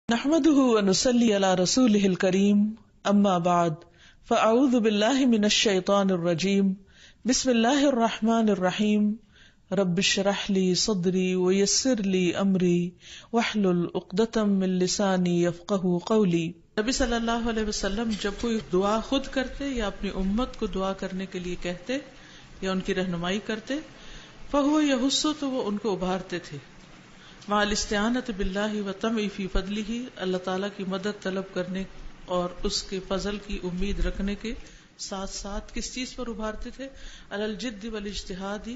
نحمده ونصلي على رسوله الكريم اما بعد فاعوذ بالله من الشيطان الرجيم بسم الله الرحمن الرحيم رب اشرح لي صدري ويسر لي امري واحلل عقدة من لساني يفقهوا قولي۔ نبی صلی اللہ علیہ وسلم جب کوئی دعا خود کرتے یا اپنی امت کو دعا کرنے کے لیے کہتے یا ان کی رہنمائی کرتے فهو يحث، تو وہ ان کو ابھارتے تھے، مع الاستعانۃ باللہ وطمع فی فضلہ، اللہ تعالیٰ کی مدد طلب کرنے اور اس کے فضل کی امید رکھنے کے ساتھ ساتھ کس چیز پر ابھارتے تھے؟ علی الجد والاجتہاد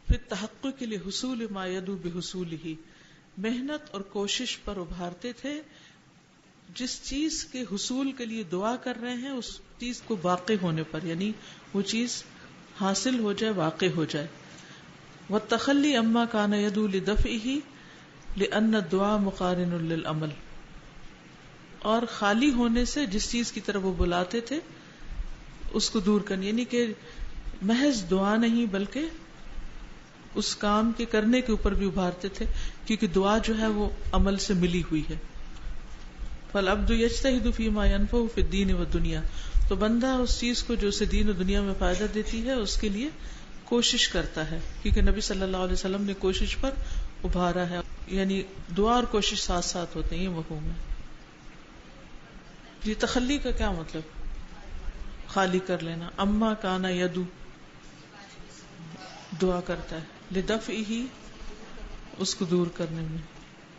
فی التحقق لحصول ما یدعو بحصولہ، محنت اور کوشش پر ابھارتے تھے جس چیز کے حصول کے لیے دعا کر رہے ہیں اس چیز کو واقع ہونے پر، یعنی وہ چیز حاصل ہو جائے، واقع ہو جائے۔ والتخلی اما کان یدعو لدفعہ لأن الدعاء مقارن للعمل، اور خالی ہونے سے جس چیز کی طرف وہ بلاتے تھے اس کو دور کرنے، یعنی کہ محض دعا نہیں بلکہ اس کام کے کرنے کے اوپر بھی ابھارتے تھے، کیونکہ دعا جو ہے وہ عمل سے ملی ہوئی ہے۔ فالعبد یجتہد فیما ینفعہ فی الدین والدنیا، تو بندہ اس چیز کو جو اسے دین و دنیا میں فائدہ دیتی ہے اس کے لیے کوشش کرتا ہے، کیونکہ نبی صلی اللہ علیہ وسلم نے کوشش پر ابھارا ہے، یعنی دعا اور کوشش ساتھ ساتھ ہوتے ہیں، یہ مفہوم ہے۔ یہ تخلی کا کیا مطلب؟ خالی کر لینا۔ اما کانا یدعو، دعا کرتا ہے، لدفعہ، اس کو دور کرنے میں،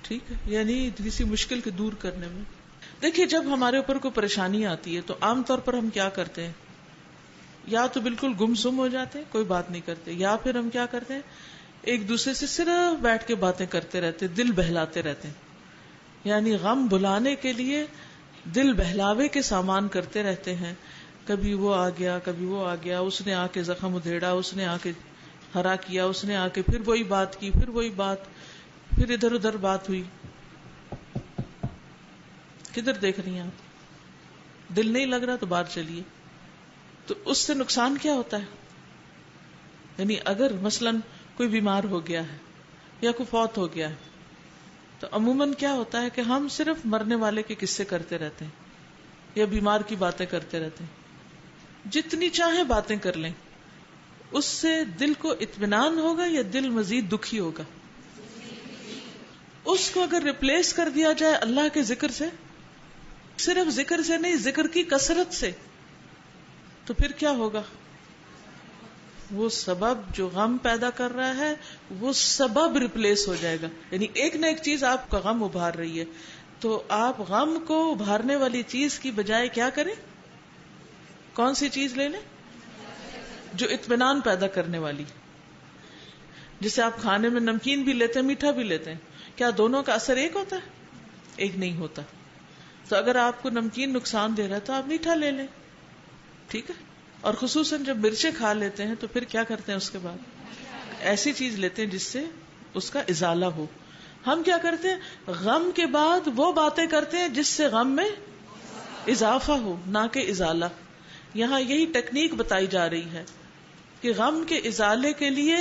ٹھیک ہے، یعنی کسی مشکل کے دور کرنے میں۔ دیکھیے جب ہمارے اوپر کوئی پریشانی آتی ہے تو عام طور پر ہم کیا کرتے ہیں؟ یا تو بالکل گمسم ہو جاتے ہیں، کوئی بات نہیں کرتے، یا پھر ہم کیا کرتے ہیں؟ ایک دوسرے سے صرف بیٹھ کے باتیں کرتے رہتے، دل بہلاتے رہتے ہیں، یعنی غم بھلانے کے لیے دل بہلاوے کے سامان کرتے رہتے ہیں۔ کبھی وہ آ گیا، کبھی وہ آ گیا، اس نے آ کے زخم ادھیڑا، اس نے آ کے ہرا کیا، اس نے آ کے پھر وہی بات کی، پھر وہی بات، پھر ادھر ادھر بات ہوئی۔ کدھر دیکھ رہی ہیں آپ؟ دل نہیں لگ رہا تو باہر چلیے۔ تو اس سے نقصان کیا ہوتا ہے؟ یعنی اگر مثلاً کوئی بیمار ہو گیا ہے یا کوئی فوت ہو گیا ہے تو عموماً کیا ہوتا ہے کہ ہم صرف مرنے والے کے قصے کرتے رہتے ہیں یا بیمار کی باتیں کرتے رہتے ہیں۔ جتنی چاہیں باتیں کر لیں، اس سے دل کو اطمینان ہوگا یا دل مزید دکھی ہوگا؟ اس کو اگر ریپلیس کر دیا جائے اللہ کے ذکر سے، صرف ذکر سے نہیں، ذکر کی کثرت سے، تو پھر کیا ہوگا؟ وہ سبب جو غم پیدا کر رہا ہے وہ سبب ریپلیس ہو جائے گا، یعنی ایک نہ ایک چیز آپ کا غم ابھار رہی ہے، تو آپ غم کو ابھارنے والی چیز کی بجائے کیا کریں؟ کون سی چیز لے لیں؟ جو اطمینان پیدا کرنے والی۔ جسے آپ کھانے میں نمکین بھی لیتے ہیں، میٹھا بھی لیتے ہیں، کیا دونوں کا اثر ایک ہوتا ہے؟ ایک نہیں ہوتا۔ تو اگر آپ کو نمکین نقصان دے رہا ہے تو آپ میٹھا لے لیں، ٹھیک ہے۔ اور خصوصاً جب مرچیں کھا لیتے ہیں تو پھر کیا کرتے ہیں؟ اس کے بعد ایسی چیز لیتے ہیں جس سے اس کا ازالہ ہو۔ ہم کیا کرتے ہیں؟ غم کے بعد وہ باتیں کرتے ہیں جس سے غم میں اضافہ ہو، نہ کہ ازالہ۔ یہاں یہی ٹیکنیک بتائی جا رہی ہے کہ غم کے ازالے کے لیے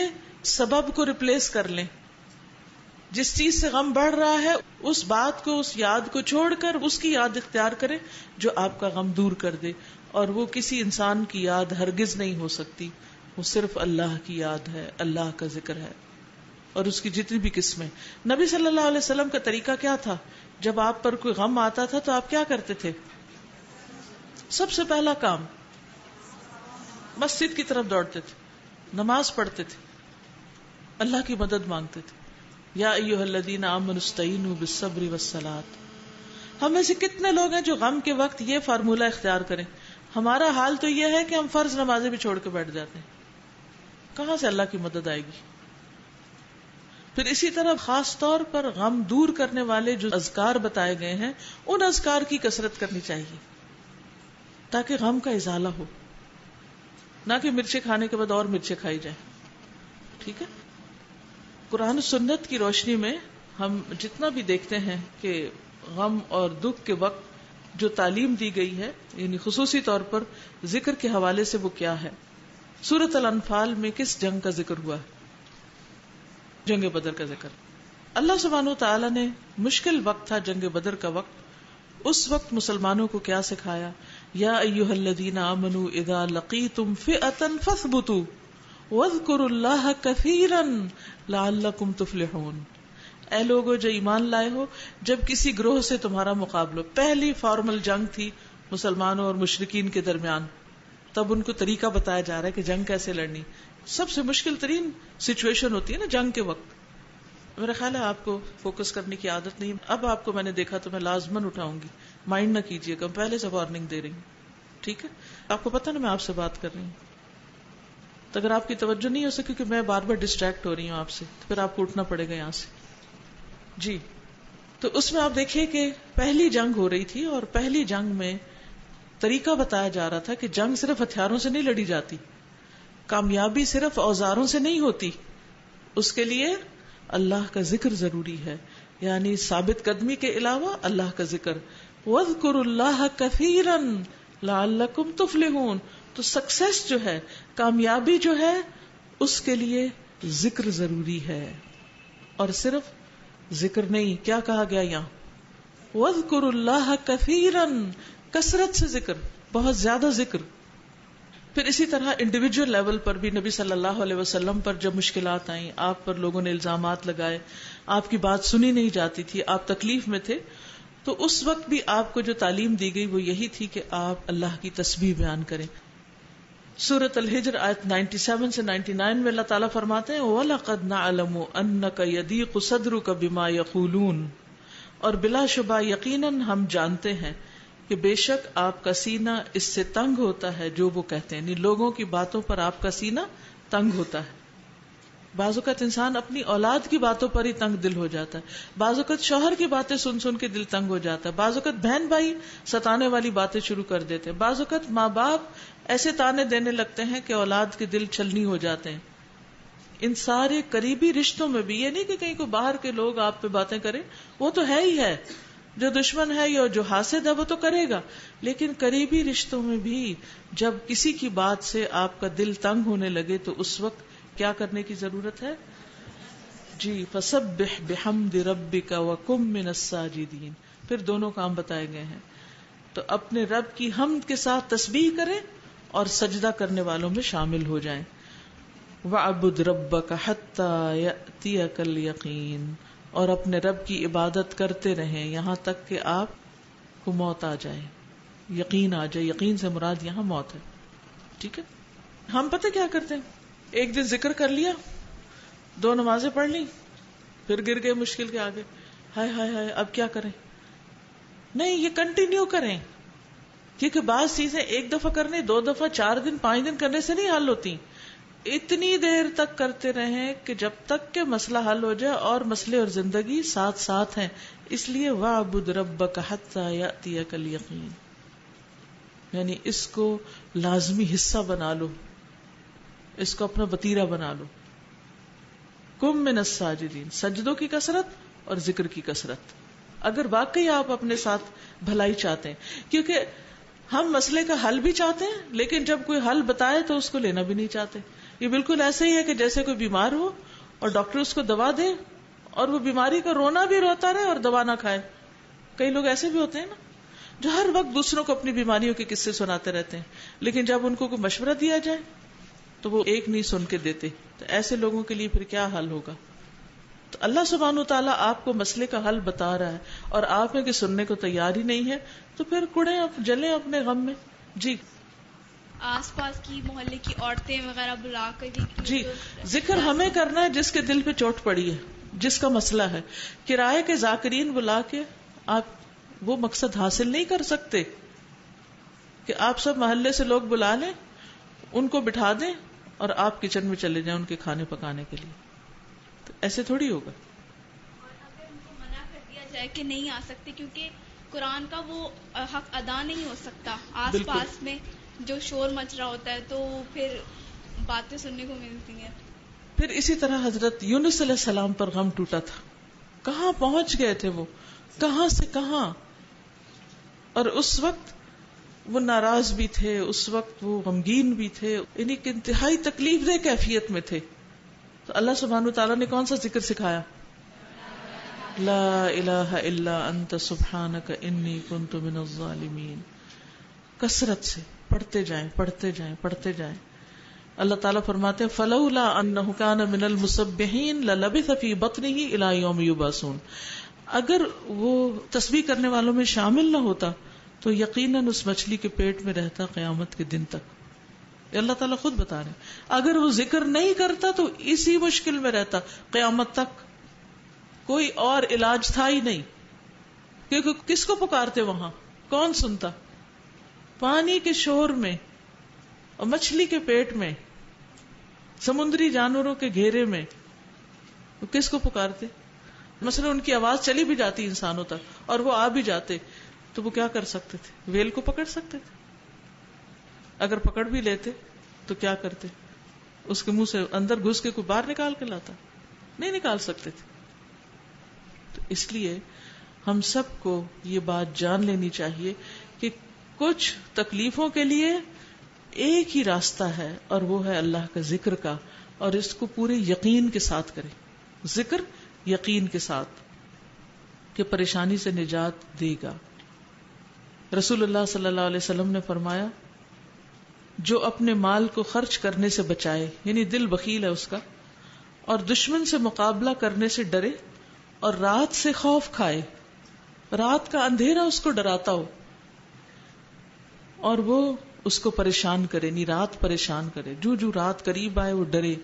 سبب کو ریپلیس کر لیں۔ جس چیز سے غم بڑھ رہا ہے اس بات کو، اس یاد کو چھوڑ کر اس کی یاد اختیار کریں جو آپ کا غم دور کر دے۔ اور وہ کسی انسان کی یاد ہرگز نہیں ہو سکتی، وہ صرف اللہ کی یاد ہے، اللہ کا ذکر ہے، اور اس کی جتنی بھی قسمیں۔ نبی صلی اللہ علیہ وسلم کا طریقہ کیا تھا؟ جب آپ پر کوئی غم آتا تھا تو آپ کیا کرتے تھے؟ سب سے پہلا کام مسجد کی طرف دوڑتے تھے، نماز پڑھتے تھے، اللہ کی مدد مانگتے تھے۔ یا ایھا الذین آمنوا استعینوا بالصبر والصلاۃ۔ ہم میں سے کتنے لوگ ہیں جو غم کے وقت یہ فارمولہ اختیار کریں؟ ہمارا حال تو یہ ہے کہ ہم فرض نمازیں بھی چھوڑ کے بیٹھ جاتے ہیں، کہاں سے اللہ کی مدد آئے گی؟ پھر اسی طرح خاص طور پر غم دور کرنے والے جو اذکار بتائے گئے ہیں ان اذکار کی کثرت کرنی چاہیے تاکہ غم کا ازالہ ہو، نہ کہ مرچیں کھانے کے بعد اور مرچیں کھائی جائیں، ٹھیک ہے۔ قرآن و سنت کی روشنی میں ہم جتنا بھی دیکھتے ہیں کہ غم اور دکھ کے وقت جو تعلیم دی گئی ہے، یعنی خصوصی طور پر ذکر کے حوالے سے، وہ کیا ہے؟ سورۃ الانفال میں کس جنگ کا ذکر ہوا ہے؟ جنگ بدر کا ذکر۔ اللہ سبحانہ و تعالیٰ نے مشکل وقت تھا جنگ بدر کا وقت، اس وقت مسلمانوں کو کیا سکھایا؟ یا ایھا الذین آمنوا اذا لقیتم فئۃ فاثبتوا واذکروا اللہ کثیرا لعلکم تفلحون. اے لوگو جو ایمان لائے ہو، جب کسی گروہ سے تمہارا مقابلہ، پہلی فارمل جنگ تھی مسلمانوں اور مشرکین کے درمیان، تب ان کو طریقہ بتایا جا رہا ہے کہ جنگ کیسے لڑنی. سب سے مشکل ترین سچویشن ہوتی ہے نا جنگ کے وقت. میرا خیال ہے آپ کو فوکس کرنے کی عادت نہیں. اب آپ کو میں نے دیکھا تو میں لازماً اٹھاؤں گی، مائنڈ نہ کیجیے گا، پہلے سے وارننگ دے رہی ہوں. ٹھیک ہے؟ آپ کو پتا نا میں آپ سے بات کر رہی ہوں، تو اگر آپ کی توجہ نہیں ہو سکی کہ میں بار بار ڈسٹریکٹ ہو رہی ہوں آپ سے، تو پھر آپ کو اٹھنا پڑے گا یہاں سے. جی، تو اس میں آپ دیکھیے کہ پہلی جنگ ہو رہی تھی، اور پہلی جنگ میں طریقہ بتایا جا رہا تھا کہ جنگ صرف ہتھیاروں سے نہیں لڑی جاتی، کامیابی صرف اوزاروں سے نہیں ہوتی، اس کے لیے اللہ کا ذکر ضروری ہے. یعنی ثابت قدمی کے علاوہ اللہ کا ذکر. وَاذْكُرُوا اللَّهَ كَثِيرًا لَعَلَّكُمْ تُفْلِحُونَ. تو سکسیس جو ہے، کامیابی جو ہے، اس کے لیے ذکر ضروری ہے. اور صرف ذکر نہیں، کیا کہا گیا یہاں؟ وَاذْكُرُوا اللَّهَ كَثِيرًا، کثرت سے ذکر، بہت زیادہ ذکر. پھر اسی طرح انڈیویجول لیول پر بھی نبی صلی اللہ علیہ وسلم پر جب مشکلات آئیں، آپ پر لوگوں نے الزامات لگائے، آپ کی بات سنی نہیں جاتی تھی، آپ تکلیف میں تھے، تو اس وقت بھی آپ کو جو تعلیم دی گئی وہ یہی تھی کہ آپ اللہ کی تسبیح بیان کریں. سورۃ الحجر آیت 97 سے 99 میں اللہ تعالیٰ فرماتے ہیں وَلَقَدْ نَعْلَمُ أَنَّكَ يَضِيقُ صَدْرُكَ بِمَا يَقُولُونَ، اور بلا شبہ یقیناً ہم جانتے ہیں کہ بے شک آپ کا سینہ اس سے تنگ ہوتا ہے جو وہ کہتے ہیں. یعنی لوگوں کی باتوں پر آپ کا سینہ تنگ ہوتا ہے. بعض اوقات انسان اپنی اولاد کی باتوں پر ہی تنگ دل ہو جاتا ہے، بعض اوقات شوہر کی باتیں سن سن کے دل تنگ ہو جاتا ہے، بعض اوقات بہن بھائی ستانے والی باتیں شروع کر دیتے ہیں، بعض اوقات ماں باپ ایسے تانے دینے لگتے ہیں کہ اولاد کے دل چھلنی ہو جاتے ہیں. ان سارے قریبی رشتوں میں بھی، یہ نہیں کہ کہیں کوئی باہر کے لوگ آپ پہ باتیں کریں، وہ تو ہے ہی ہے، جو دشمن ہے یا جو حاسد ہے وہ تو کرے گا، لیکن قریبی رشتوں میں بھی جب کسی کی بات سے آپ کا دل تنگ ہونے لگے تو اس وقت کیا کرنے کی ضرورت ہے؟ جی، فسبح بحمد ربک وکن من الساجدین. پھر دونوں کام بتائے گئے ہیں. تو اپنے رب کی حمد کے ساتھ تسبیح کریں اور سجدہ کرنے والوں میں شامل ہو جائیں. وَعْبُدْ رَبَّكَ حَتَّى يَأْتِيَكَ الْيَقِينُ، اور اپنے رب کی عبادت کرتے رہیں یہاں تک کہ آپ کو موت آ جائے، یقین آ جائے. یقین سے مراد یہاں موت ہے. ٹھیک ہے؟ ہم پتہ کیا کرتے ہیں، ایک دن ذکر کر لیا، 2 نمازیں پڑھ لی، پھر گر گئے مشکل کے آگے، ہائے ہائے ہائے اب کیا کریں. نہیں، یہ کنٹینیو کریں، کیونکہ بعض چیزیں ایک دفعہ کرنے، 2 دفعہ، 4 دن، 5 دن کرنے سے نہیں حل ہوتی. اتنی دیر تک کرتے رہیں کہ جب تک کہ مسئلہ حل ہو جائے، اور مسئلے اور زندگی ساتھ ساتھ ہیں. اس لیے وَاعْبُدْ رَبَّكَ حَتَّى يَأْتِيَكَ الْيَقِينُ، یعنی اس کو لازمی حصہ بنا لو، اس کو اپنا وتیرہ بنا لو. کم من الساجدین، سجدوں کی کثرت اور ذکر کی کثرت، اگر واقعی آپ اپنے ساتھ بھلائی چاہتے ہیں. کیونکہ ہم مسئلے کا حل بھی چاہتے ہیں، لیکن جب کوئی حل بتائے تو اس کو لینا بھی نہیں چاہتے. یہ بالکل ایسے ہی ہے کہ جیسے کوئی بیمار ہو اور ڈاکٹر اس کو دوا دے اور وہ بیماری کا رونا بھی روتا رہے اور دوا نہ کھائے. کئی لوگ ایسے بھی ہوتے ہیں نا جو ہر وقت دوسروں کو اپنی بیماریوں کے قصے سناتے رہتے ہیں، لیکن جب ان کو کوئی مشورہ دیا جائے تو وہ ایک نہیں سن کے دیتے. تو ایسے لوگوں کے لیے پھر کیا حل ہوگا؟ تو اللہ سبحانہ و تعالیٰ آپ کو مسئلے کا حل بتا رہا ہے اور آپ میں کہ سننے کو تیار ہی نہیں ہے، تو پھر کڑیں جلیں اپنے غم میں. جی، آس پاس کی محلے کی عورتیں وغیرہ بلا کر جی ذکر ہمیں کرنا ہے جس کے دل پہ چوٹ پڑی ہے، جس کا مسئلہ ہے. کرائے کے ذاکرین بلا کے آپ وہ مقصد حاصل نہیں کر سکتے کہ آپ سب محلے سے لوگ بلا لیں، ان کو بٹھا دیں اور آپ کچن میں چلے جائیں ان کے کھانے پکانے کے لیے. تو ایسے تھوڑی ہوگا. اور اگر ان کو منع کر دیا جائے کہ نہیں آ سکتے، کیونکہ قرآن کا وہ حق ادا نہیں ہو سکتا، آس پاس میں جو شور مچ رہا ہوتا ہے تو پھر باتیں سننے کو ملتی ہیں. پھر اسی طرح حضرت یونس علیہ السلام پر غم ٹوٹا تھا. کہاں پہنچ گئے تھے وہ، کہاں سے کہاں، اور اس وقت وہ ناراض بھی تھے، اس وقت وہ غمگین بھی تھے، یعنی کہ انتہائی تکلیف دہ کیفیت میں تھے. تو اللہ سبحانہ وتعالیٰ نے کون سا ذکر سکھایا؟ لا الہ الا انت سبحانک انی کنت من الظالمین. کثرت سے پڑھتے جائیں پڑھتے جائیں پڑھتے جائیں. اللہ تعالیٰ فرماتے ہیں فلولا انہ کان من المسبحین للبث فی بطنہ الی یوم یبعثون. اگر وہ تسبیح کرنے والوں میں شامل نہ ہوتا تو یقیناً اس مچھلی کے پیٹ میں رہتا قیامت کے دن تک. اللہ تعالیٰ خود بتا رہے ہیں اگر وہ ذکر نہیں کرتا تو اسی مشکل میں رہتا قیامت تک. کوئی اور علاج تھا ہی نہیں, کیونکہ کس کو پکارتے وہاں, کون سنتا؟ پانی کے شور میں اور مچھلی کے پیٹ میں, سمندری جانوروں کے گھیرے میں, وہ کس کو پکارتے؟ مثلا ان کی آواز چلی بھی جاتی انسانوں تک اور وہ آ بھی جاتے تو وہ کیا کر سکتے تھے؟ ویل کو پکڑ سکتے تھے. اگر پکڑ بھی لیتے تو کیا کرتے؟ اس کے منہ سے اندر گھس کے کوئی باہر نکال کے لاتا؟ نہیں نکال سکتے تھے. تو اس لیے ہم سب کو یہ بات جان لینی چاہیے کہ کچھ تکلیفوں کے لیے ایک ہی راستہ ہے اور وہ ہے اللہ کا ذکر کا, اور اس کو پورے یقین کے ساتھ کریں. ذکر یقین کے ساتھ کہ پریشانی سے نجات دے گا. رسول اللہ صلی اللہ علیہ وسلم نے فرمایا جو اپنے مال کو خرچ کرنے سے بچائے, یعنی دل بخیل ہے اس کا, اور دشمن سے مقابلہ کرنے سے ڈرے اور رات سے خوف کھائے, رات کا اندھیرا اس کو ڈراتا ہو اور وہ اس کو پریشان کرے, یعنی رات پریشان کرے, جو رات قریب آئے وہ ڈرے,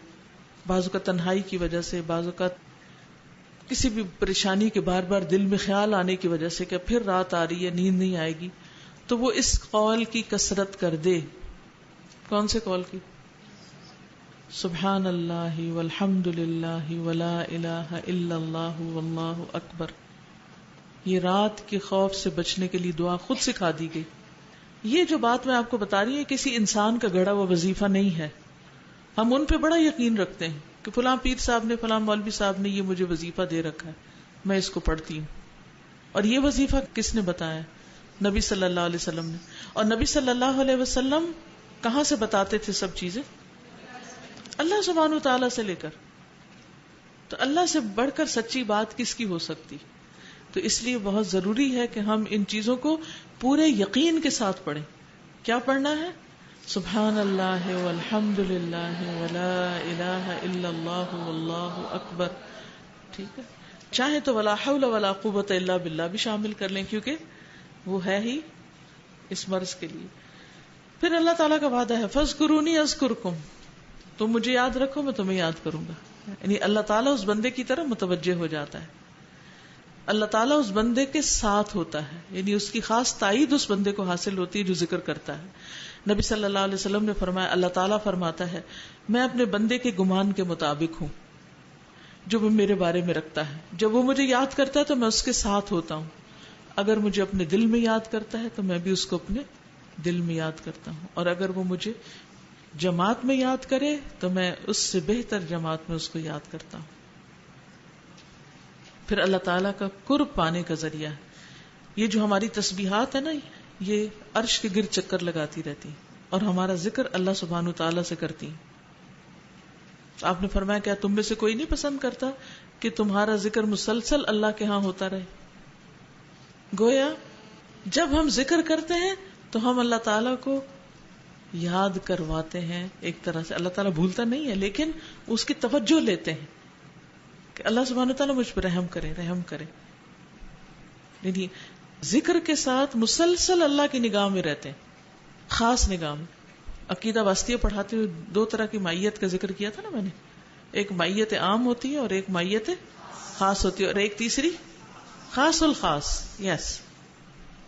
بعض اوقات تنہائی کی وجہ سے, بعض اوقات کسی بھی پریشانی کے بار بار دل میں خیال آنے کی وجہ سے کہ پھر رات آ رہی ہے, نیند نہیں آئے گی, تو وہ اس قول کی کثرت کر دے. کون سے قول کی؟ سبحان اللہ والحمد للہ ولا الہ الا اللہ واللہ اکبر. یہ رات کے خوف سے بچنے کے لیے دعا خود سکھا دی گئی. یہ جو بات میں آپ کو بتا رہی ہوں کسی انسان کا گڑھا ہوا وظیفہ نہیں ہے. ہم ان پہ بڑا یقین رکھتے ہیں کہ فلاں پیر صاحب نے, فلاں مولوی صاحب نے یہ مجھے وظیفہ دے رکھا ہے, میں اس کو پڑھتی ہوں. اور یہ وظیفہ کس نے بتایا؟ نبی صلی اللہ علیہ وسلم نے. اور نبی صلی اللہ علیہ وسلم کہاں سے بتاتے تھے سب چیزیں؟ اللہ سبحانہ و تعالیٰ سے لے کر. تو اللہ سے بڑھ کر سچی بات کس کی ہو سکتی؟ تو اس لیے بہت ضروری ہے کہ ہم ان چیزوں کو پورے یقین کے ساتھ پڑھیں. کیا پڑھنا ہے؟ سبحان اللہ والحمد للہ ولا الہ الا اللہ واللہ اکبر. ٹھیک ہے, چاہے تو ولا حول ولا قوت الا باللہ بھی شامل کر لیں کیونکہ وہ ہے ہی اس مرض کے لیے. پھر اللہ تعالیٰ کا وعدہ ہے فاذکرونی اذکرکم, تم مجھے یاد رکھو میں تمہیں یاد کروں گا. یعنی اللہ تعالیٰ اس بندے کی طرف متوجہ ہو جاتا ہے, اللہ تعالیٰ اس بندے کے ساتھ ہوتا ہے, یعنی اس کی خاص تائید اس بندے کو حاصل ہوتی ہے جو ذکر کرتا ہے. نبی صلی اللہ علیہ وسلم نے فرمایا, اللہ تعالیٰ فرماتا ہے میں اپنے بندے کے گمان کے مطابق ہوں جو وہ میرے بارے میں رکھتا ہے. جب وہ مجھے یاد کرتا ہے تو میں اس کے ساتھ ہوتا ہوں. اگر مجھے اپنے دل میں یاد کرتا ہے تو میں بھی اس کو اپنے دل میں یاد کرتا ہوں, اور اگر وہ مجھے جماعت میں یاد کرے تو میں اس سے بہتر جماعت میں اس کو یاد کرتا ہوں. پھر اللہ تعالیٰ کا قرب پانے کا ذریعہ ہے یہ جو ہماری تسبیحات ہے نا, یہ عرش کے گرد چکر لگاتی رہتی اور ہمارا ذکر اللہ سبحانہ تعالیٰ سے کرتی. آپ نے فرمایا کیا تم میں سے کوئی نہیں پسند کرتا کہ تمہارا ذکر مسلسل اللہ کے ہاں ہوتا رہے؟ گویا جب ہم ذکر کرتے ہیں تو ہم اللہ تعالیٰ کو یاد کرواتے ہیں ایک طرح سے. اللہ تعالیٰ بھولتا نہیں ہے لیکن اس کی توجہ لیتے ہیں کہ اللہ سبحانہ تعالیٰ مجھ پہ رحم کرے, رحم کرے. یعنی ذکر کے ساتھ مسلسل اللہ کی نگاہ میں رہتے ہیں, خاص نگاہ میں. عقیدہ واسطیہ پڑھاتے ہوئے 2 طرح کی مائیت کا ذکر کیا تھا نا میں نے. ایک مائیت عام ہوتی ہے اور ایک مائیت خاص ہوتی ہے, اور ایک تیسری خاص الخاص. یس,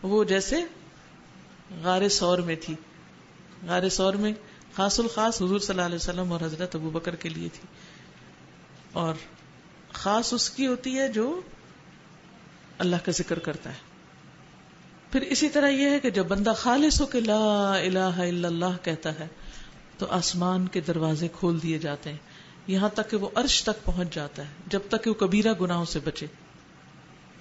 وہ جیسے غار ثور میں تھی. غار ثور میں خاص الخاص حضور صلی اللہ علیہ وسلم اور حضرت ابوبکر کے لیے تھی, اور خاص اس کی ہوتی ہے جو اللہ کا ذکر کرتا ہے. پھر اسی طرح یہ ہے کہ جب بندہ خالص ہو کے لا الہ الا اللہ کہتا ہے تو آسمان کے دروازے کھول دیے جاتے ہیں, یہاں تک کہ وہ عرش تک پہنچ جاتا ہے, جب تک کہ وہ کبیرہ گناہوں سے بچے.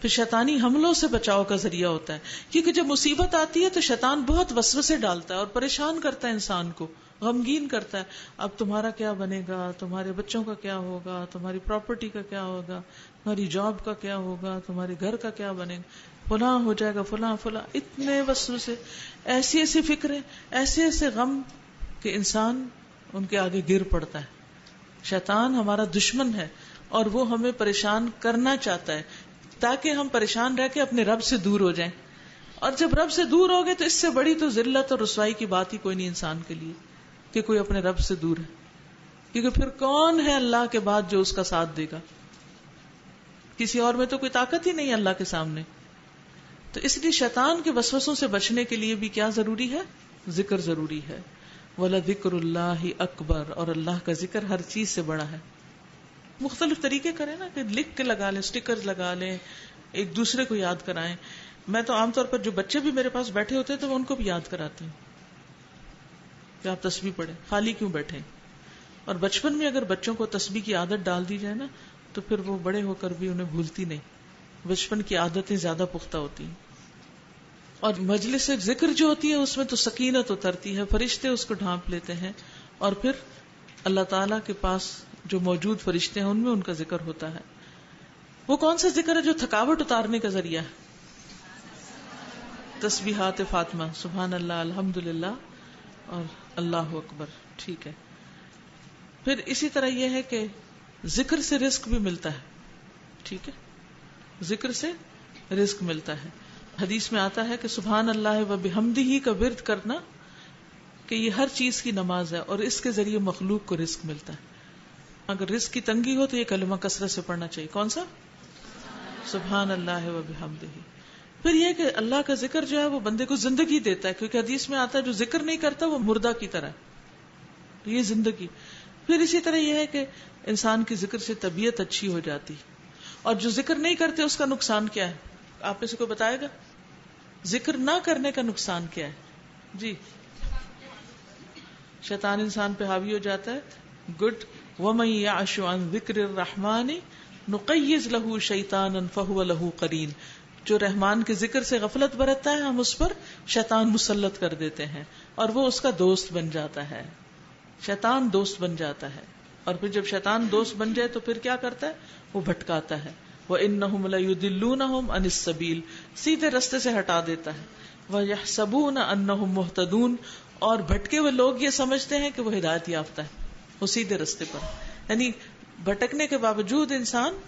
پھر شیطانی حملوں سے بچاؤ کا ذریعہ ہوتا ہے, کیونکہ جب مصیبت آتی ہے تو شیطان بہت وسوسے ڈالتا ہے اور پریشان کرتا ہے انسان کو, غمگین کرتا ہے. اب تمہارا کیا بنے گا، تمہارے بچوں کا کیا ہوگا، تمہاری پراپرٹی کا کیا ہوگا، تمہاری جاب کا کیا ہوگا، تمہارے گھر کا کیا بنے گا، فلاں ہو جائے گا، فلاں فلاں. اتنے وسوسے، ایسی ایسی فکریں، ایسے ایسے غم کہ انسان ان کے آگے گر پڑتا ہے. شیطان ہمارا دشمن ہے اور وہ ہمیں پریشان کرنا چاہتا ہے تاکہ ہم پریشان رہ کے اپنے رب سے دور ہو جائیں. اور جب رب سے دور ہو گئے تو اس سے بڑی تو ذلت اور رسوائی کی بات ہی کوئی نہیں انسان کے لیے کہ کوئی اپنے رب سے دور ہے. کیونکہ پھر کون ہے اللہ کے بعد جو اس کا ساتھ دے گا؟ کسی اور میں تو کوئی طاقت ہی نہیں اللہ کے سامنے. تو اس لیے شیطان کے وسوسوں سے بچنے کے لیے بھی کیا ضروری ہے؟ ذکر ضروری ہے. وَلَذِكْرُ اللَّهِ أَكْبَرُ، اور اللہ کا ذکر ہر چیز سے بڑا ہے. مختلف طریقے کریں نا، کہ لکھ کے لگا لیں، سٹیکرز لگا لیں، ایک دوسرے کو یاد کرائیں. میں تو عام طور پر جو بچے بھی میرے پاس بیٹھے ہوتے ہیں تو میں ان کو بھی یاد کراتی ہوں کہ آپ تسبیح پڑھیں، خالی کیوں بیٹھیں. اور بچپن میں اگر بچوں کو تسبیح کی عادت ڈال دی جائے نا تو پھر وہ بڑے ہو کر بھی انہیں بھولتی نہیں. بچپن کی عادتیں زیادہ پختہ ہوتی ہیں. اور مجلس ذکر جو ہوتی ہے اس میں تو سکینت اترتی ہے، فرشتے اس کو ڈھانپ لیتے ہیں، اور پھر اللہ تعالیٰ کے پاس جو موجود فرشتے ہیں ان میں ان کا ذکر ہوتا ہے. وہ کون سا ذکر ہے جو تھکاوٹ اتارنے کا ذریعہ ہے؟ تسبیحات فاطمہ، سبحان اللہ، الحمدللہ اور اللہ اکبر. ٹھیک ہے. پھر اسی طرح یہ ہے کہ ذکر سے رزق بھی ملتا ہے. ٹھیک ہے، ذکر سے رزق ملتا ہے. حدیث میں آتا ہے کہ سبحان اللہ و بحمدہ کا ورد کرنا کہ یہ ہر چیز کی نماز ہے اور اس کے ذریعے مخلوق کو رزق ملتا ہے. اگر رزق کی تنگی ہو تو یہ کلمہ کثرت سے پڑھنا چاہیے. کون سا؟ سبحان اللہ و بحمدہ. پھر یہ کہ اللہ کا ذکر جو ہے وہ بندے کو زندگی دیتا ہے، کیونکہ حدیث میں آتا ہے جو ذکر نہیں کرتا وہ مردہ کی طرح. یہ زندگی. پھر اسی طرح یہ ہے کہ انسان کی ذکر سے طبیعت اچھی ہو جاتی. اور جو ذکر نہیں کرتے اس کا نقصان کیا ہے؟ آپ میں سے کوئی بتائے گا؟ ذکر نہ کرنے کا نقصان کیا ہے؟ جی، شیطان انسان پہ حاوی ہو جاتا ہے. گڈ. وَمَن يَعْشُ عَن ذِكْرِ الرَّحْمَنِ نُقَيِّضْ لَهُ شَيْطَانًا فَهُوَ لَهُ قَرِينٌ. جو رحمان کے ذکر سے غفلت برتتا ہے ہم اس پر شیطان مسلط کر دیتے ہیں اور وہ اس کا دوست بن جاتا ہے. شیطان دوست بن جاتا ہے، اور پھر جب شیطان دوست بن جائے تو پھر کیا کرتا ہے؟ وہ بھٹکاتا ہے. وَإِنَّهُمْ لَيُضِلُّونَهُمْ عَنِ السَّبِيلِ، سیدھے رستے سے ہٹا دیتا ہے. وَيَحْسَبُونَ أَنَّهُمْ مُهْتَدُونَ، اور بھٹکے ہوئے لوگ یہ سمجھتے ہیں کہ وہ ہدایت یافتہ ہے، وہ سیدھے رستے پر. یعنی بھٹکنے کے باوجود انسان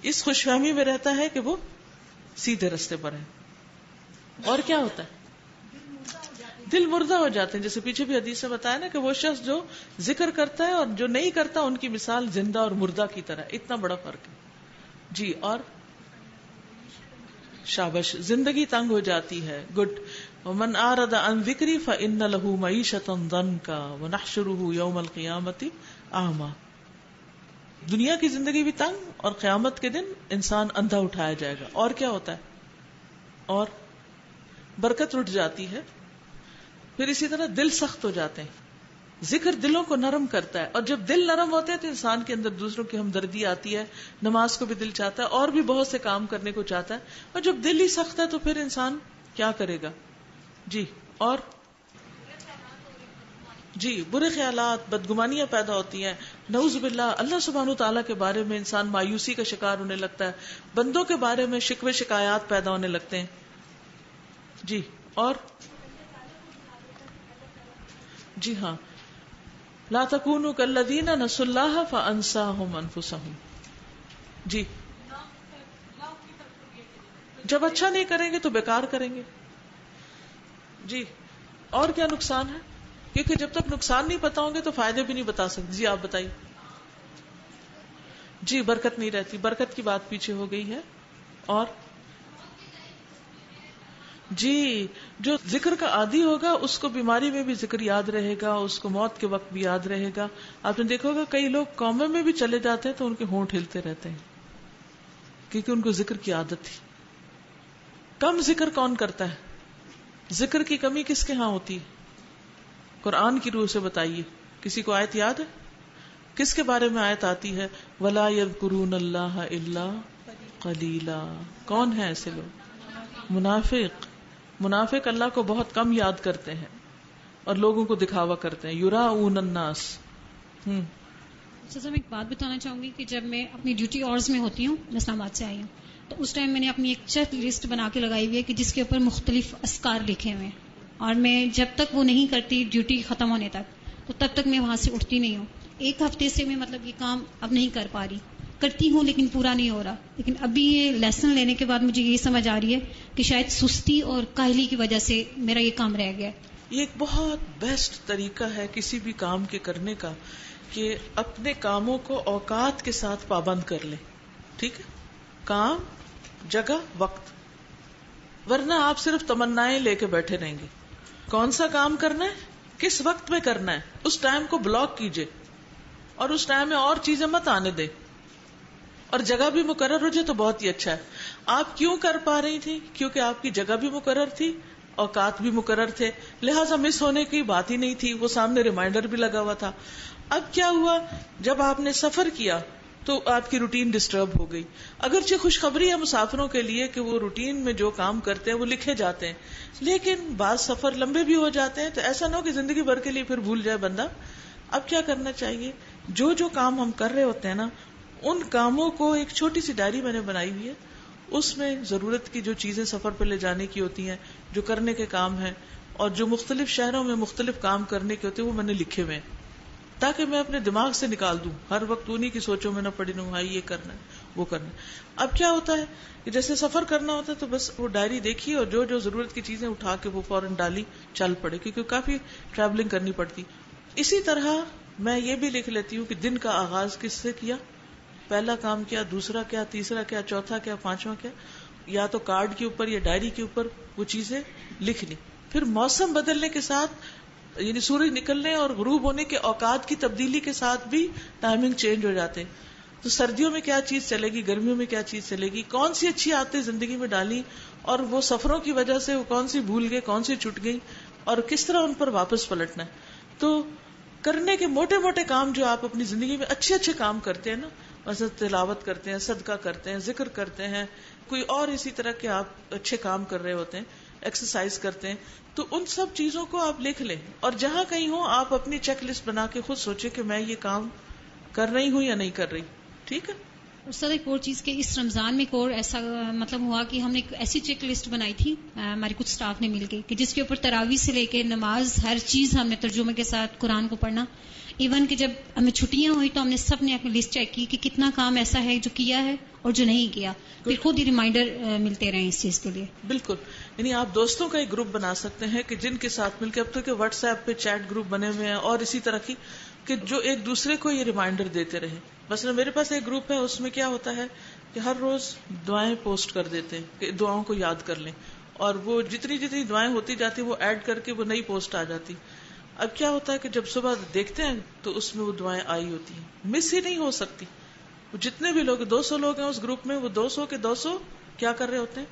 اس خوش فہمی میں رہتا ہے کہ وہ سیدھے رستے پر ہے. اور کیا ہوتا ہے؟ دل مردہ ہو جاتے ہیں. جیسے پیچھے بھی حدیث سے بتایا نا کہ وہ شخص جو ذکر کرتا ہے اور جو نہیں کرتا ان کی مثال زندہ اور مردہ کی طرح. اتنا بڑا فرق ہے. جی. اور شابش، زندگی تنگ ہو جاتی ہے. گڈ. ومن اعرض عن ذکری فان له معیشۃ ضنکا ونحشره یوم القیامۃ اعمی. دنیا کی زندگی بھی تنگ اور قیامت کے دن انسان اندھا اٹھایا جائے گا. اور کیا ہوتا ہے؟ اور برکت اٹھ جاتی ہے. پھر اسی طرح دل سخت ہو جاتے ہیں. ذکر دلوں کو نرم کرتا ہے، اور جب دل نرم ہوتے ہیں تو انسان کے اندر دوسروں کی ہمدردی آتی ہے. نماز کو بھی دل چاہتا ہے اور بھی بہت سے کام کرنے کو چاہتا ہے. اور جب دل ہی سخت ہے تو پھر انسان کیا کرے گا؟ جی. اور جی، برے خیالات، بدگمانیاں پیدا ہوتی ہیں. نعوذ باللہ. اللہ سبحانہ تعالیٰ کے بارے میں انسان مایوسی کا شکار ہونے لگتا ہے. بندوں کے بارے میں شکوے شکایات پیدا ہونے لگتے ہیں. جی. اور جی ہاں، لا تکونوا کالذین نسوا اللہ فانساہم انفسہم. جی. جب اچھا نہیں کریں گے تو بیکار کریں گے. جی. اور کیا نقصان ہے؟ کیونکہ جب تک نقصان نہیں پتا ہوں گے تو فائدے بھی نہیں بتا سکتے. جی آپ بتائیے. جی، برکت نہیں رہتی. برکت کی بات پیچھے ہو گئی ہے. اور جی، جو ذکر کا عادی ہوگا اس کو بیماری میں بھی ذکر یاد رہے گا، اس کو موت کے وقت بھی یاد رہے گا. آپ نے دیکھا ہوگا کئی لوگ کومے میں بھی چلے جاتے ہیں تو ان کے ہونٹ ہلتے رہتے ہیں کیونکہ ان کو ذکر کی عادت تھی. کم ذکر کون کرتا ہے؟ ذکر کی کمی کس کے ہاں ہوتی ہے؟ قرآن کی روح سے بتائیے. کسی کو آیت یاد ہے؟ کس کے بارے میں آیت آتی ہے؟ وَلَا يَذْكُرُونَ اللَّهَ إِلَّا قَلِيلًا. کون ہیں ایسے لوگ؟ منافق. منافق اللہ کو بہت کم یاد کرتے ہیں. اور لوگوں کو دکھاوا کرتے ہیں. یراؤن الناس. سر میں ایک بات بتانا چاہوں گی کہ جب میں اپنی ڈیوٹی آورز میں ہوتی ہوں، میں اسلام آباد سے آئی ہوں، تو اس ٹائم میں نے اپنی ایک چیک لسٹ بنا کے لگائی ہوئی ہے کہ جس کے اوپر مختلف اذکار لکھے ہوئے ہیں، اور میں جب تک وہ نہیں کرتی ڈیوٹی ختم ہونے تک، تو تب تک میں وہاں سے اٹھتی نہیں ہوں. ایک ہفتے سے میں مطلب یہ کام اب نہیں کر پا رہی، کرتی ہوں لیکن پورا نہیں ہو رہا. لیکن ابھی یہ لیسن لینے کے بعد مجھے یہ سمجھ آ رہی ہے کہ شاید سستی اور کاہلی کی وجہ سے میرا یہ کام رہ گیا. یہ ایک بہت بیسٹ طریقہ ہے کسی بھی کام کے کرنے کا کہ اپنے کاموں کو اوقات کے ساتھ پابند کر لیں. ٹھیک ہے، کام، جگہ، وقت. ورنہ آپ صرف تمنائیں لے کے بیٹھے رہیں گے. کون سا کام کرنا ہے، کس وقت میں کرنا ہے، اس ٹائم کو بلاک کیجئے اور اس ٹائم میں اور چیزیں مت آنے دیں. اور جگہ بھی مقرر ہو جائے تو بہت ہی اچھا ہے. آپ کیوں کر پا رہی تھی؟ کیونکہ آپ کی جگہ بھی مقرر تھی، اوقات بھی مقرر تھے، لہٰذا مس ہونے کی بات ہی نہیں تھی. وہ سامنے ریمائنڈر بھی لگا ہوا تھا. اب کیا ہوا، جب آپ نے سفر کیا تو آپ کی روٹین ڈسٹرب ہو گئی. اگرچہ خوشخبری ہے مسافروں کے لیے کہ وہ روٹین میں جو کام کرتے ہیں وہ لکھے جاتے ہیں، لیکن بعض سفر لمبے بھی ہو جاتے ہیں، تو ایسا نہ ہو کہ زندگی بھر کے لیے پھر بھول جائے بندہ. اب کیا کرنا چاہیے، جو کام ہم کر رہے ہوتے ہیں نا، ان کاموں کو ایک چھوٹی سی ڈائری میں نے بنائی ہوئی ہے. اس میں ضرورت کی جو چیزیں سفر پہ لے جانے کی ہوتی ہیں، جو کرنے کے کام ہیں، اور جو مختلف شہروں میں مختلف کام کرنے کے ہوتے ہیں، وہ میں نے لکھے ہوئے ہیں تاکہ میں اپنے دماغ سے نکال دوں. ہر وقت انہی کی سوچوں میں نہ پڑی رہوں، ہاں یہ کرنا ہے وہ کرنا ہے. اب کیا ہوتا ہے کہ جیسے سفر کرنا ہوتا ہے تو بس وہ ڈائری دیکھی اور جو ضرورت کی چیزیں اٹھا کے وہ فوراً ڈالی، چل پڑے، کیونکہ کافی ٹریولنگ کرنی پڑتی. اسی طرح میں یہ بھی لکھ لیتی ہوں کہ دن کا آغاز کس سے کیا، پہلا کام کیا، دوسرا کیا، تیسرا کیا، چوتھا کیا، پانچواں کیا. یا تو کارڈ کے اوپر یا ڈائری کے اوپر وہ چیزیں لکھ لی. پھر موسم بدلنے کے ساتھ، یعنی سورج نکلنے اور غروب ہونے کے اوقات کی تبدیلی کے ساتھ بھی ٹائمنگ چینج ہو جاتے ہیں. تو سردیوں میں کیا چیز چلے گی، گرمیوں میں کیا چیز چلے گی، کون سی اچھی عادتیں زندگی میں ڈالی اور وہ سفروں کی وجہ سے وہ کون سی بھول گئے، کون سی چھٹ گئی، اور کس طرح ان پر واپس پلٹنا ہے. تو کرنے کے موٹے موٹے کام جو آپ اپنی زندگی میں اچھے کام کرتے ہیں نا، مثلا تلاوت کرتے ہیں، صدقہ کرتے ہیں، ذکر کرتے ہیں، کوئی اور اسی طرح کے آپ اچھے کام کر رہے ہوتے ہیں، ایکسرسائز کرتے ہیں، تو ان سب چیزوں کو آپ لکھ لیں. اور جہاں کہیں ہو آپ اپنی چیک لسٹ بنا کے خود سوچیں کہ میں یہ کام کر رہی ہوں یا نہیں کر رہی. ٹھیک ہے. اور سر ایک اور چیز کہ اس رمضان میں ایک اور ایسا مطلب ہوا کہ ہم نے ایک ایسی چیک لسٹ بنائی تھی ہمارے کچھ سٹاف نے مل کے، کہ جس کے اوپر تراویح سے لے کے نماز، ہر چیز ہم نے ترجمے کے ساتھ قرآن کو پڑھنا. ایون کہ جب ہمیں چھٹیاں ہوئی تو ہم نے سب نے اپنی لسٹ چیک کی کہ کتنا کام ایسا ہے جو کیا ہے اور جو نہیں کیا، پھر خود ہی ریمائنڈر ملتے رہے اس چیز کے لیے. بالکل. یعنی آپ دوستوں کا ایک گروپ بنا سکتے ہیں کہ جن کے ساتھ مل کے، اب تو کہ واٹس ایپ پہ چیٹ گروپ بنے ہوئے ہیں اور اسی طرح کی، کہ جو ایک دوسرے کو یہ ریمائنڈر دیتے رہے. مثلا میرے پاس ایک گروپ ہے، اس میں کیا ہوتا ہے کہ ہر روز دعائیں پوسٹ کر دیتے ہیں کہ دعاؤں کو یاد کر لیں، اور وہ جتنی دعائیں ہوتی جاتی وہ ایڈ کر کے وہ نئی پوسٹ آ جاتی. اب کیا ہوتا ہے کہ جب صبح دیکھتے ہیں تو اس میں وہ دعائیں آئی ہوتی ہیں، مس ہی نہیں ہو سکتی. جتنے بھی لوگ، 200 لوگ ہیں اس گروپ میں، وہ 200 کے 200 کیا کر رہے ہوتے ہیں،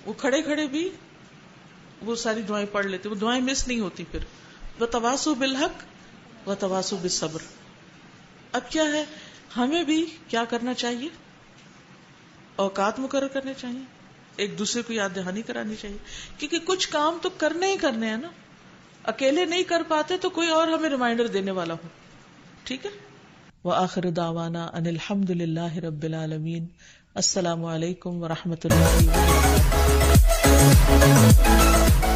وہ کھڑے کھڑے بھی وہ ساری دعائیں پڑھ لیتے، وہ دعائیں مس نہیں ہوتی. پھر وتواصوا بالحق وتواصوا بالصبر. اب کیا ہے، ہمیں بھی کیا کرنا چاہیے، اوقات مقرر کرنے چاہیے، ایک دوسرے کو یاد دہانی کرانی چاہیے، کیونکہ کچھ کام تو کرنے ہی کرنے ہیں نا. اکیلے نہیں کر پاتے تو کوئی اور ہمیں ریمائنڈر دینے والا ہو. ٹھیک ہے. وآخر دعوانا ان الحمد للہ رب العالمین. السلام علیکم ورحمۃ اللہ وبرکاتہ.